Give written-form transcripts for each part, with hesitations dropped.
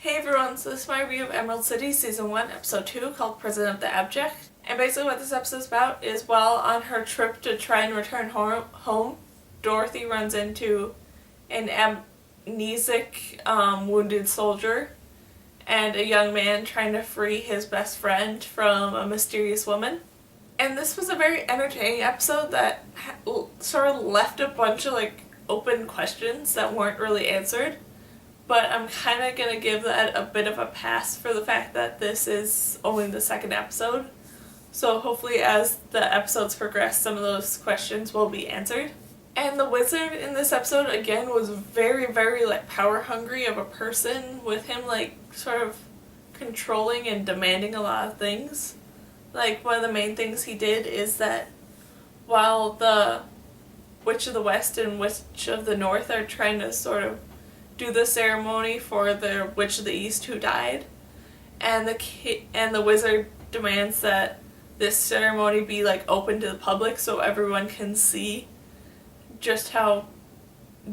Hey everyone, so this is my review of Emerald City Season 1, Episode 2, called Prison of the Abject. And basically what this episode is about is while on her trip to try and return home, Dorothy runs into an amnesic wounded soldier and a young man trying to free his best friend from a mysterious woman. And this was a very entertaining episode that sort of left a bunch of open questions that weren't really answered. But I'm kind of going to give that a bit of a pass for the fact that this is only the second episode. So hopefully as the episodes progress, some of those questions will be answered. And the wizard in this episode, again, was very, very power hungry of a person, with him sort of controlling and demanding a lot of things. One of the main things he did is that while the Witch of the West and Witch of the North are trying to sort of do the ceremony for the Witch of the East who died, and the wizard demands that this ceremony be open to the public so everyone can see just how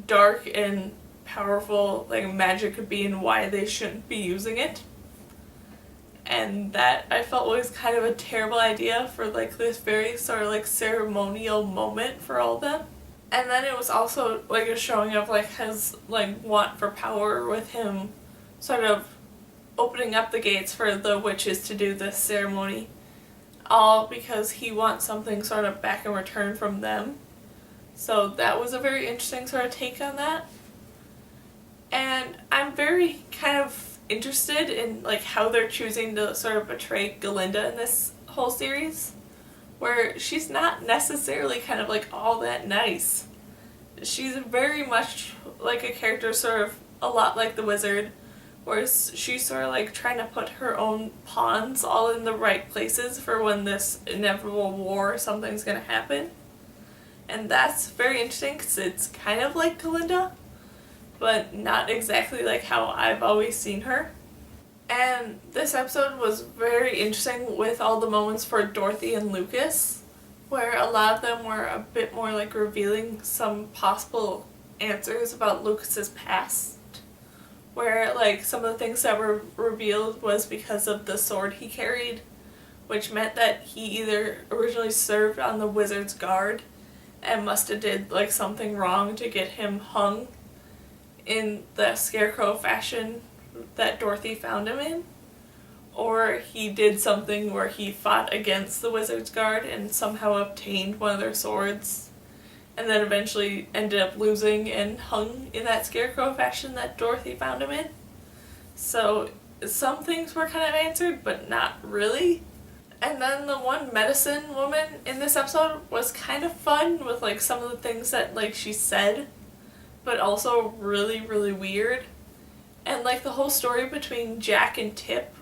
dark and powerful magic could be and why they shouldn't be using it. And that I felt was kind of a terrible idea for this very sort of ceremonial moment for all of them. And then it was also a showing of his want for power, with him sort of opening up the gates for the witches to do this ceremony, all because he wants something sort of back in return from them. So that was a very interesting sort of take on that. And I'm very kind of interested in how they're choosing to sort of portray Galinda in this whole series, where she's not necessarily kind of all that nice. She's very much a character sort of a lot like the wizard, where she's sort of trying to put her own pawns all in the right places for when this inevitable war or something's going to happen. And that's very interesting because it's kind of like Galinda, but not exactly how I've always seen her. And this episode was very interesting with all the moments for Dorothy and Lucas, where a lot of them were a bit more revealing some possible answers about Lucas's past, where some of the things that were revealed was because of the sword he carried, which meant that he either originally served on the wizard's guard and must have did something wrong to get him hung in the scarecrow fashion that Dorothy found him in, or he did something where he fought against the wizard's guard and somehow obtained one of their swords, and then eventually ended up losing and hung in that scarecrow fashion that Dorothy found him in. So some things were kind of answered, but not really. And then the one medicine woman in this episode was kind of fun with some of the things that she said, but also really, really weird. And the whole story between Jack and Tip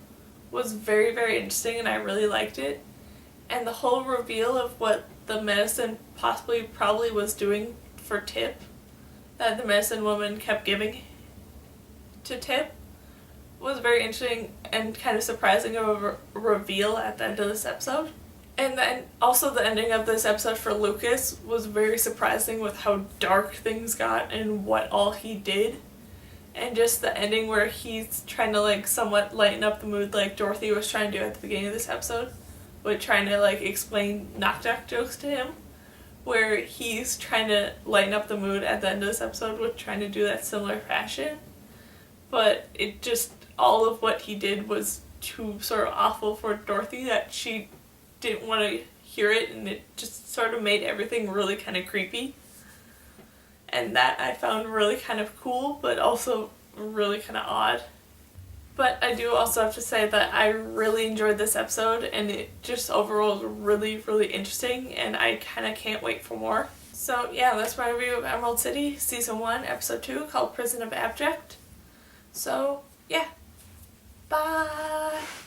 was very, very interesting, and I really liked it. And the whole reveal of what the medicine probably was doing for Tip, that the medicine woman kept giving to Tip, was very interesting and kind of surprising of a reveal at the end of this episode. And then also the ending of this episode for Lucas was very surprising with how dark things got and what all he did. And just the ending where he's trying to somewhat lighten up the mood like Dorothy was trying to do at the beginning of this episode, with trying to explain knock-knock jokes to him, where he's trying to lighten up the mood at the end of this episode with trying to do that similar fashion. But it just, all of what he did was too sort of awful for Dorothy that she didn't want to hear it, and it just sort of made everything really kind of creepy. And that I found really kind of cool, but also really kind of odd. But I do also have to say that I really enjoyed this episode, and it just overall was really, really interesting, and I kind of can't wait for more. So yeah, that's my review of Emerald City Season 1, Episode 2, called Prison of Abject. So yeah, bye!